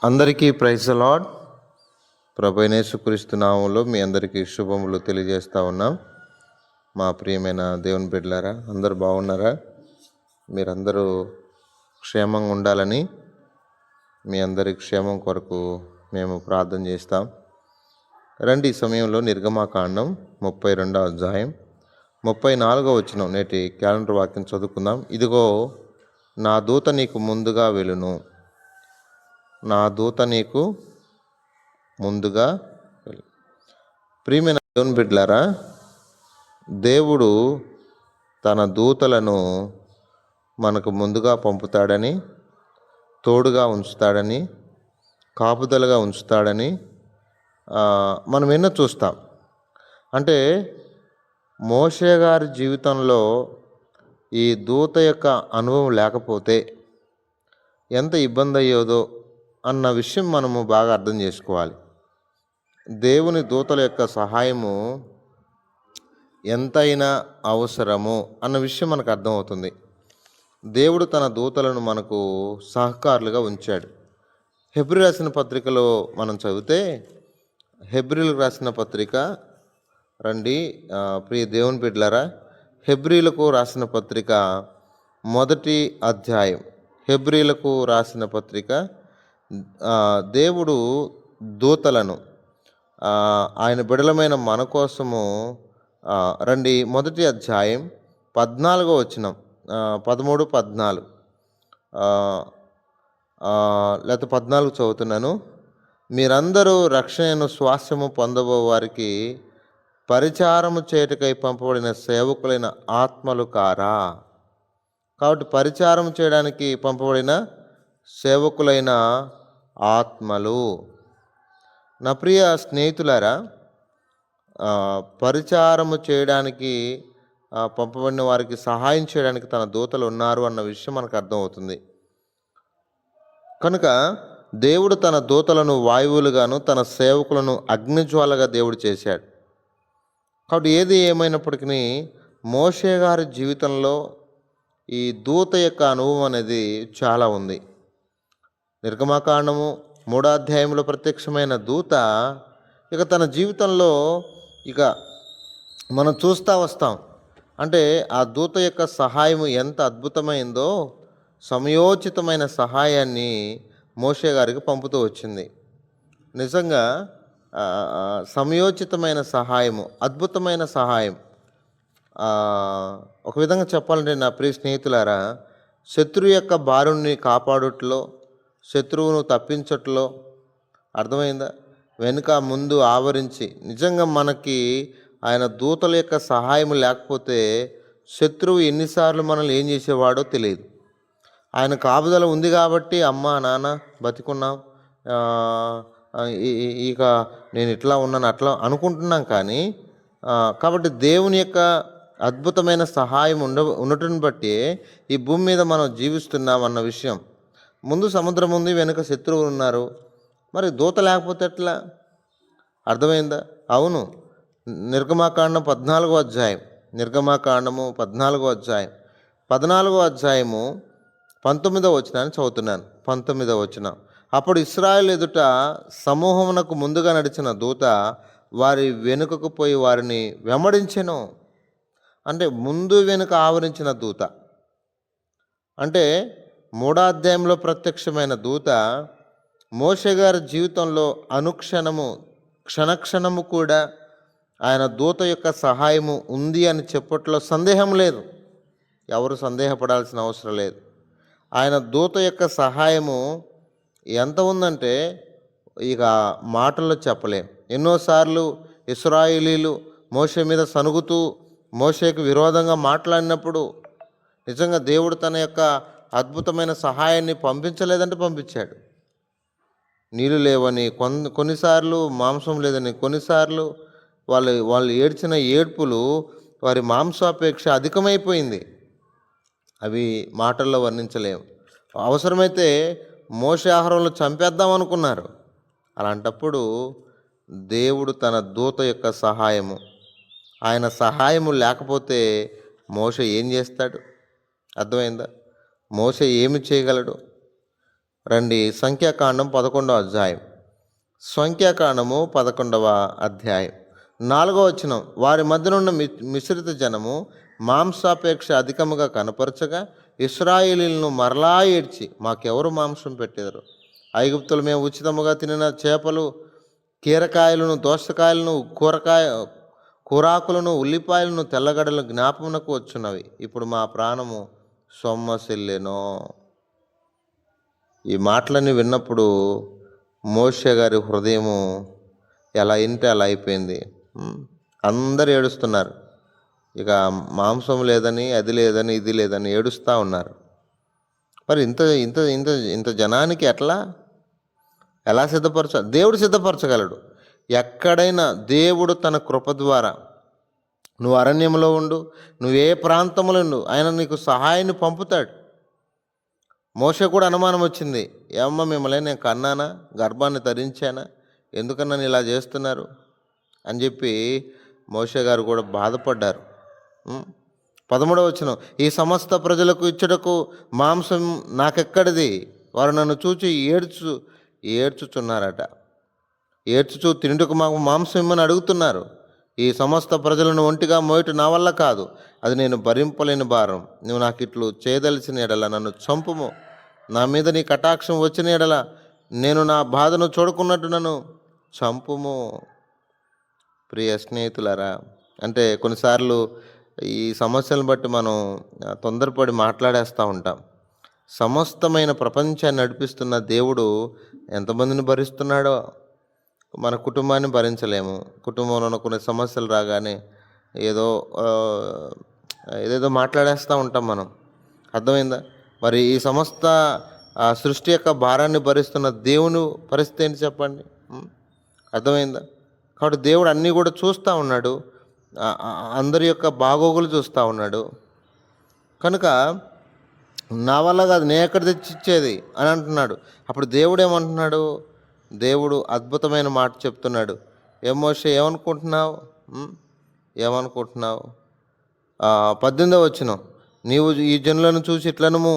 అందరికీ praise the lord. ప్రభు అయిన యేసుక్రీస్తు నామములో మీ అందరికీ శుభములు తెలియజేస్తూ ఉన్నాం. మా ప్రియమైన దేవుని బిడ్డలారా, అందరూ బాగున్నారా? మీరందరూ క్షేమంగా ఉండాలని మీ అందరి క్షేమం కొరకు మేము ప్రార్థన చేస్తాం. రండి, ఈ సమయంలో నిర్గమాకాండం 32వ అధ్యాయం 34వ వచనం నేటి క్యాలెండర్ వాక్యం చదువుకుందాం. ఇదిగో నా దూత నీకు ముందుగా వెలును, నా దూత నీకు ముందుగా వెళ్ళు. ప్రియమైన దేవుని బిడ్డలారా, దేవుడు తన దూతలను మనకు ముందుగా పంపుతాడని, తోడుగా ఉంచుతాడని, కాపుదలగా ఉంచుతాడని మనం ఎన్నో చూస్తాం. అంటే మోషే గారి జీవితంలో ఈ దూత యొక్క అనుభవం లేకపోతే ఎంత ఇబ్బంది అయ్యేదో అన్న విషయం మనము బాగా అర్థం చేసుకోవాలి. దేవుని దూతల యొక్క సహాయము ఎంతైనా అవసరము అన్న విషయం మనకు అర్థమవుతుంది. దేవుడు తన దూతలను మనకు సహకారులుగా ఉంచాడు. హెబ్రీ రాసిన పత్రికలో మనం చదివితే, హెబ్రీలకు రాసిన పత్రిక రండి ప్రియ దేవుని బిడ్డలారా, హెబ్రీలకు రాసిన పత్రిక 1వ అధ్యాయం. హెబ్రీలకు రాసిన పత్రిక దేవుడు దూతలను ఆయన బిడలమైన మన కోసము రండి 1వ అధ్యాయం 14వ వచనం, 13, 14 లేకపోతే 14 చదువుతున్నాను. మీరందరూ రక్షణను స్వాస్యము పొందబో వారికి పరిచారము చేయుటకై పంపబడిన సేవకులైన ఆత్మలు కారా. కాబట్టి పరిచారం చేయడానికి పంపబడిన సేవకులైన ఆత్మలు. నా ప్రియ స్నేహితులారా, పరిచారము చేయడానికి పంపబడిన వారికి సహాయం చేయడానికి తన దూతలు ఉన్నారు అన్న విషయం మనకు అర్థమవుతుంది. కనుక దేవుడు తన దూతలను వాయువులుగాను, తన సేవకులను అగ్నిజ్వాలగా దేవుడు చేశాడు. కాబట్టి ఏది ఏమైనప్పటికీ మోషే గారి జీవితంలో ఈ దూత యొక్క అనుభవం అనేది చాలా ఉంది. నిర్గమాకాండము 3వ అధ్యాయంలో ప్రత్యక్షమైన దూత ఇక తన జీవితంలో ఇక మనం చూస్తూ వస్తాం. అంటే ఆ దూత యొక్క సహాయము ఎంత అద్భుతమైందో, సమయోచితమైన సహాయాన్ని మోషే గారికి పంపుతూ వచ్చింది. నిజంగా సమయోచితమైన సహాయము, అద్భుతమైన సహాయం. ఒక విధంగా చెప్పాలంటే నా ప్రియ స్నేహితులారా, శత్రువు యొక్క బారుని కాపాడుట్లో, శత్రువును తప్పించట్లో, అర్థమైందా, వెనుక ముందు ఆవరించి, నిజంగా మనకి ఆయన దూతల యొక్క సహాయం లేకపోతే శత్రువు ఎన్నిసార్లు మనల్ని ఏం చేసేవాడో తెలియదు. ఆయన కాపుదల ఉంది కాబట్టి అమ్మ నాన్న బతికున్నాం, ఇక నేను ఇట్లా ఉన్నాను అట్లా అనుకుంటున్నాం. కానీ కాబట్టి దేవుని యొక్క అద్భుతమైన సహాయం ఉండటం బట్టి ఈ భూమి మీద మనం జీవిస్తున్నాం అన్న విషయం. ముందు సముద్రం ఉంది, వెనుక శత్రువులు ఉన్నారు, మరి దూత లేకపోతే ఎట్లా? అర్థమైందా? అవును. నిర్గమాకాండం 14వ అధ్యాయం, నిర్గమాకాండము 14వ అధ్యాయం 14వ అధ్యాయము 19వ వచనాన్ని చదువుతున్నాను. 19వ వచనం. అప్పుడు ఇశ్రాయేలు ఎదుట సమూహమునకు ముందుగా నడిచిన దూత వారి వెనుకకు పోయి వారిని వెంబడించెను. అంటే ముందు వెనుక ఆవరించిన దూత. అంటే 3వ అధ్యాయంలో ప్రత్యక్షమైన దూత మోషే గారి జీవితంలో అనుక్షణము, క్షణక్షణము కూడా ఆయన దూత యొక్క సహాయము ఉంది అని చెప్పట్లో సందేహం లేదు. ఎవరు సందేహపడాల్సిన అవసరం లేదు. ఆయన దూత యొక్క సహాయము ఎంత ఉందంటే ఇక మాటల్లో చెప్పలేం. ఎన్నోసార్లు ఇశ్రాయేలీలు మోషే మీద సనుగుతూ మోషేకు విరోధంగా మాట్లాడినప్పుడు నిజంగా దేవుడు తన యొక్క అద్భుతమైన సహాయాన్ని పంపించలేదంటే పంపించాడు. నీళ్ళు లేవని, కొన్నిసార్లు మాంసం లేదని, కొన్నిసార్లు వాళ్ళు ఏడ్చిన ఏడ్పులు వారి మాంసాపేక్ష అధికమైపోయింది. అవి మాటల్లో వర్ణించలేము. అవసరమైతే మోషే ఆహారంలో చంపేద్దాం అనుకున్నారు. అలాంటప్పుడు దేవుడు తన దూత యొక్క సహాయము, ఆయన సహాయము లేకపోతే మోషే ఏం చేస్తాడు? అర్థమైందా? మోషే ఏమి చేయగలడు? రండి, సంఖ్యాకాండం 11వ అధ్యాయం. సంఖ్యాకాండము 11వ అధ్యాయం 4వ వచనం. వారి మధ్యనున్న మిశ్రిత జనము మాంసాపేక్ష అధికముగా కనపరచగా ఇశ్రాయేలీలను మరలా ఏడ్చి, మాకెవరు మాంసం పెట్టెదరు? ఐగుప్తులు మేము ఉచితముగా తినిన చేపలు, కీరకాయలను, దోసకాయలను, కూరాకులను, ఉల్లిపాయలను, తెల్లగడలను జ్ఞాపమునకు వచ్చున్నవి. ఇప్పుడు మా ప్రాణము సొమ్మసిల్లెనో. ఈ మాటలన్నీ విన్నప్పుడు మోషే గారి హృదయము ఎలా ఇంటే అలా అయిపోయింది. అందరు ఏడుస్తున్నారు. ఇక మాంసం లేదని, అది లేదని, ఇది లేదని ఏడుస్తూ ఉన్నారు. మరి ఇంత ఇంత ఇంత ఇంత జనానికి ఎలా దేవుడు సిద్ధపరచగలడు. ఎక్కడైనా దేవుడు తన కృప ద్వారా, నువ్వు అరణ్యంలో ఉండు, నువ్వు ఏ ప్రాంతంలో ఉండు, ఆయన నీకు సహాయాన్ని పంపుతాడు. మోషే కూడా అనుమానం వచ్చింది. ఏమమ్మా, మిమ్మల్ని నేను కన్నానా, గర్భాన్ని ధరించానా, ఎందుకన్నా నన్ను ఇలా చేస్తున్నారు అని చెప్పి మోషే గారు కూడా బాధపడ్డారు. 13వ వచనం. ఈ సమస్త ప్రజలకు ఇచ్చుటకు మాంసం నాకెక్కడిది? వారు నన్ను చూచి ఏడ్చుచున్నారట. తిండుకు మాకు మాంసం ఇమ్మని అడుగుతున్నారు. ఈ సమస్త ప్రజలను ఒంటిగా మోయట నా వల్ల కాదు, అది నేను భరింపలేని భారం. నువ్వు నాకు ఇట్లు చేయదలిచిన ఎడల నన్ను చంపుము. నా మీద నీ కటాక్షం వచ్చిన ఎడల నేను నా బాధను చూడకున్నట్టు నన్ను చంపుము. ప్రియ స్నేహితులారా, అంటే కొన్నిసార్లు ఈ సమస్యలను బట్టి మనం తొందరపడి మాట్లాడేస్తూ ఉంటాం. సమస్తమైన ప్రపంచాన్ని నడిపిస్తున్న దేవుడు ఎంతమందిని భరిస్తున్నాడో. మన కుటుంబాన్ని భరించలేము. కుటుంబంలో కొన్ని సమస్యలు రాగానే ఏదేదో మాట్లాడేస్తూ ఉంటాం మనం. అర్థమైందా? మరి ఈ సమస్త సృష్టి యొక్క భారాన్ని భరిస్తున్న దేవుని పరిస్థితి ఏంటి చెప్పండి? అర్థమైందా? కాబట్టి దేవుడు అన్నీ కూడా చూస్తూ ఉన్నాడు. అందరి యొక్క బాగోగులు చూస్తూ ఉన్నాడు. కనుక నా వల్ల కాదు, నేను ఎక్కడ తెచ్చిచ్చేది అని అంటున్నాడు. అప్పుడు దేవుడు ఏమంటున్నాడు? దేవుడు అద్భుతమైన మాట చెప్తున్నాడు. మోషే ఏమనుకుంటున్నావు? 18వ వచనం. నీవు ఈ జనులను చూసి ఇట్లనము,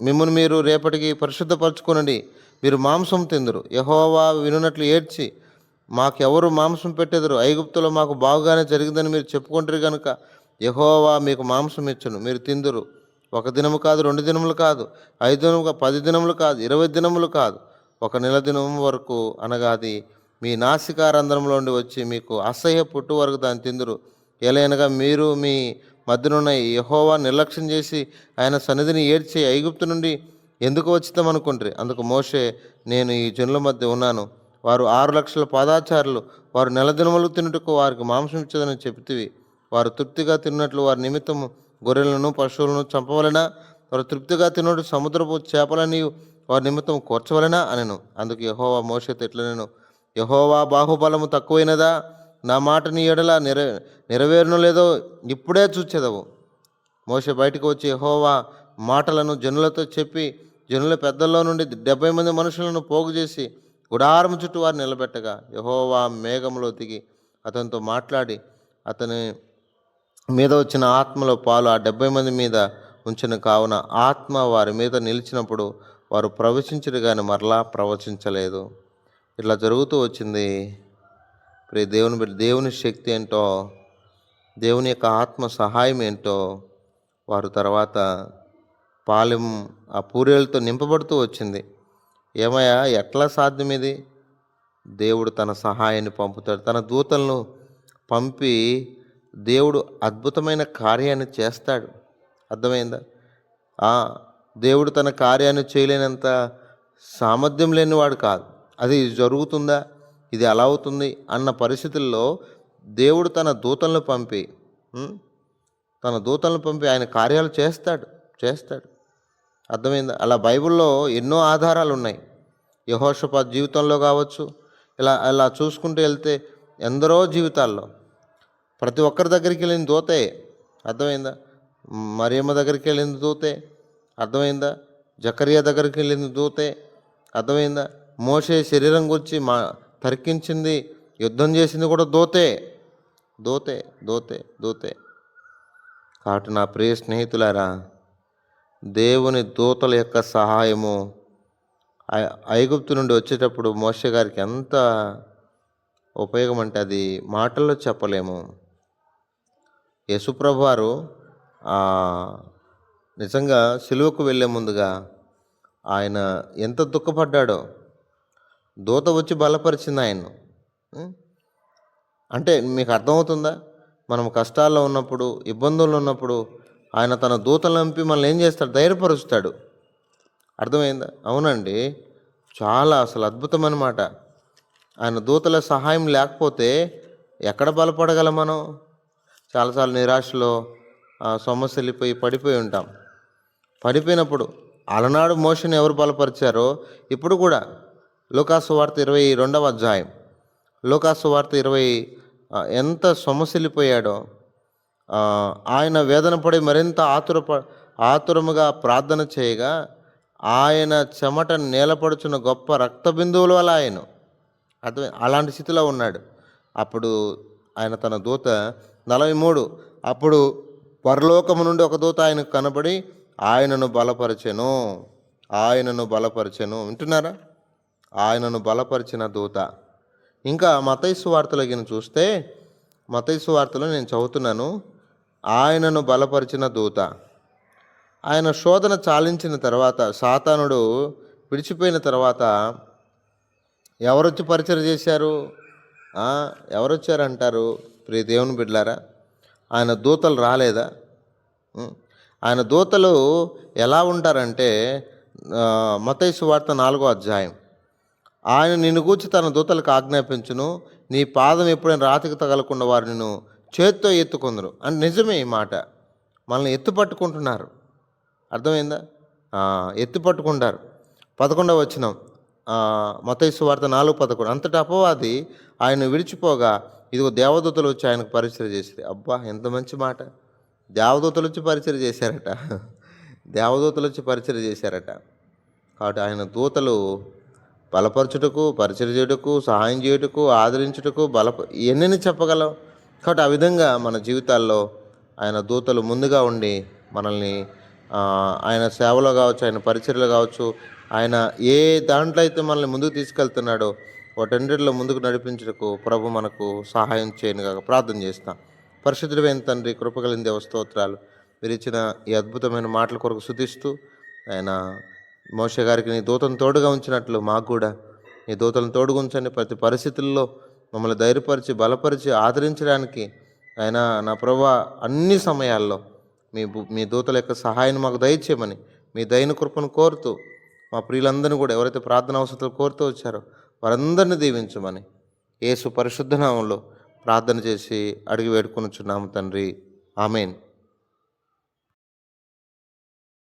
మిమ్మల్ని మీరు రేపటికి పరిశుద్ధపరచుకొనండి, మీరు మాంసం తిందురు. యెహోవా వినున్నట్లు ఏడ్చి, మాకెవరు మాంసం పెట్టెదరు? ఐగుప్తులో మాకు బాగుగానే జరిగిందని మీరు చెప్పుకుంటారు కనుక యెహోవా మీకు మాంసం ఇచ్చును, మీరు తిందురు. 1 దినము కాదు, 2 దినములు కాదు, 5 దినములు, 10 దినములు కాదు, 20 దినములు కాదు, 1 నెల దినం వరకు, అనగా అది మీ నాసికారంధ్రంలో నుండి వచ్చి మీకు అసహ్య పుట్టు వరకు దాన్ని తిందురు. ఎలయనగా మీరు మీ మధ్యనున్న యెహోవా నిర్లక్ష్యం చేసి ఆయన సన్నిధిని ఏడ్చి ఐగుప్తు నుండి ఎందుకు వచ్చితామనుకుంటారు. అందుకు మోషే, నేను ఈ జనుల మధ్య ఉన్నాను, వారు 6 లక్షల పాదాచారులు, వారు నెల దినములు తినుటకు వారికి మాంసం ఇచ్చదని చెబితివి. వారు తృప్తిగా తిన్నట్లు వారి నిమిత్తము గొర్రెలను, పశువులను చంపవలెనా? వారు తృప్తిగా తిన్నట్టు సముద్రపు చేపలని వారి నిమిత్తం కూర్చవలెనా అనెను. అందుకు యెహోవా మోషేతో ఇట్లనెను, యెహోవా బాహుబలము తక్కువైనదా? నా మాట నీ ఎడల నెరవేరునో లేదో ఇప్పుడే చూచెదవు. మోషే బయటకు వచ్చి యెహోవా మాటలను జనులతో చెప్పి, జనుల పెద్దల్లో నుండి 70 మంది మనుషులను పోగు చేసి గుడారం చుట్టూ వారు నిలబెట్టగా యెహోవా మేఘంలో దిగి అతనితో మాట్లాడి అతని మీద వచ్చిన ఆత్మలో పాలు ఆ 70 మంది మీద ఉంచిన కావున ఆత్మ వారి మీద నిలిచినప్పుడు వారు ప్రవచించరు కానీ మరలా ప్రవచించలేదు. ఇట్లా జరుగుతూ వచ్చింది. దేవుని శక్తి ఏంటో, దేవుని యొక్క ఆత్మ సహాయం ఏంటో వారు తర్వాత పాలెం ఆ పూరేలతో నింపబడుతూ వచ్చింది. ఏమయ్యా, ఎట్లా సాధ్యం ఇది? దేవుడు తన సహాయాన్ని పంపుతాడు. తన దూతలను పంపి దేవుడు అద్భుతమైన కార్యాన్ని చేస్తాడు. అర్థమైందా? దేవుడు తన కార్యాన్ని చేయలేనంత సామర్థ్యం లేనివాడు కాదు. అది జరుగుతుందా, ఇది ఎలా అవుతుంది అన్న పరిస్థితుల్లో దేవుడు తన దూతలను పంపి ఆయన కార్యాలు చేస్తాడు. అర్థమైందా? అలా బైబిల్లో ఎన్నో ఆధారాలు ఉన్నాయి. యెహోషాపాతు జీవితంలో కావచ్చు, ఇలా చూసుకుంటూ వెళ్తే ఎందరో జీవితాల్లో ప్రతి ఒక్కరి దగ్గరికి వెళ్ళిన దూతే. అర్థమైందా? మరియమ్మ దగ్గరికి వెళ్ళింది దూతే. అర్థమైందా? జకరియా దగ్గరికి వెళ్ళింది దూతే. అర్థమైందా? మోషే శరీరం గురించి తర్కించింది, యుద్ధం చేసింది కూడా దూతే. కాబట్టి నా ప్రియ స్నేహితులారా, దేవుని దూతల యొక్క సహాయము ఐగుప్తు నుండి వచ్చేటప్పుడు మోషే గారికి ఎంత ఉపయోగం అంటే అది మాటల్లో చెప్పలేము. యేసుప్రభు వారు నిజంగా సిలువకు వెళ్ళే ముందుగా ఆయన ఎంత దుఃఖపడ్డాడో, దూత వచ్చి బలపరిచింది ఆయన్ను. అంటే మీకు అర్థమవుతుందా? మనం కష్టాల్లో ఉన్నప్పుడు, ఇబ్బందుల్లో ఉన్నప్పుడు ఆయన తన దూతలను పంపి మనల్ని ఏం చేస్తాడు? ధైర్యపరుస్తాడు. అర్థమైందా? అవునండి, చాలా అసలు అద్భుతమన్నమాట. ఆయన దూతల సహాయం లేకపోతే ఎక్కడ బలపడగలం మనం? చాలాసార్లు నిరాశలో సొమ్మసిల్లిపోయి పడిపోయి ఉంటాం. పడిపోయినప్పుడు అలనాడు మోషని ఎవరు బలపరిచారో ఇప్పుడు కూడా లూకాసు వార్త 22వ అధ్యాయం, లూకాసు వార్త 20 ఎంత సొమ్మసిల్లిపోయాడో, ఆయన వేదన పడి మరింత ఆతురముగా ప్రార్థన చేయగా ఆయన చెమట నేలపడుచున్న గొప్ప రక్త బిందువుల వల్ల ఆయన అలాంటి స్థితిలో ఉన్నాడు. అప్పుడు ఆయన తన దూత 43 అప్పుడు పరలోకము నుండి ఒక దూత ఆయనకు కనబడి ఆయనను బలపరచెను. వింటున్నారా? ఆయనను బలపరిచిన దూత. ఇంకా మత్తయి సువార్తలో చూస్తే, మత్తయి సువార్తలో నేను చదువుతున్నాను, ఆయనను బలపరిచిన దూత. ఆయన శోధన చాలించిన తర్వాత, సాతానుడు విడిచిపోయిన తర్వాత ఎవరొచ్చి పరిచయం చేశారు? ఎవరొచ్చారంటారు? ప్రియ దేవుని బిడ్డలారా, ఆయన దూతలు రాలేదా? ఆయన దూతలు ఎలా ఉంటారంటే, మత్తయి సువార్త 4వ అధ్యాయం, ఆయన నిన్ను గూర్చి తన దూతలకు ఆజ్ఞాపించును, నీ పాదం ఎప్పుడైనా రాతికి తగలకుండా వారు నిన్ను చేత్తో ఎత్తుకుందరు. అంటే నిజమే ఈ మాట. మనల్ని ఎత్తుపట్టుకుంటున్నారు. అర్థమైందా? ఎత్తుపట్టుకుంటారు. 11వ వచనం, మత్తయి సువార్త 4:11, అంతటా అపవాది ఆయన విడిచిపోగా ఇదిగో దేవదూతలు వచ్చి ఆయనకు పరిచయం చేశారు. అబ్బా, ఎంత మంచి మాట! దేవదూతలు వచ్చి పరిచయం చేశారట. కాబట్టి ఆయన దూతలు బలపరచుటకు, పరిచయం చేయుటకు, సహాయం చేయుటకు, ఆదరించుటకు, ఎన్నెన్ని చెప్పగలం. కాబట్టి ఆ విధంగా మన జీవితాల్లో ఆయన దూతలు ముందుగా ఉండి మనల్ని ఆయన సేవలో కావచ్చు, ఆయన పరిచర్యలో కావచ్చు, ఆయన ఏ దాంట్లో అయితే మనల్ని ముందుకు తీసుకెళ్తున్నాడో వాటన్నిటిలో ముందుకు నడిపించుటకు ప్రభు మనకు సహాయం చేయనుగా ప్రార్థన చేస్తాం. పరిశుద్ధుడైన తండ్రి, కృపగలిగిన దేవ, స్తోత్రాలు. మీరు ఇచ్చిన ఈ అద్భుతమైన మాటల కొరకు స్తుతిస్తూ, ఆయన మోషే గారికి నీ దూతను తోడుగా ఉంచినట్లు మాకు కూడా నీ దూతలను తోడుగా ఉంచండి. ప్రతి పరిస్థితుల్లో మమ్మల్ని ధైర్యపరిచి, బలపరిచి, ఆదరించడానికి ఆయన నా ప్రభువా అన్ని సమయాల్లో మీ దూతల యొక్క సహాయాన్ని మాకు దయచేయమని మీ దయను కృపను కోరుతూ, మా ప్రియులందరినీ కూడా ఎవరైతే ప్రార్థన అవసరాలు కోరుతూ వచ్చారో వారందరినీ దీవించమని యేసు పరిశుద్ధ నామంలో ప్రార్థన చేసి అడిగి వేడుకొనుచున్నాము తండ్రి. ఆమేన్.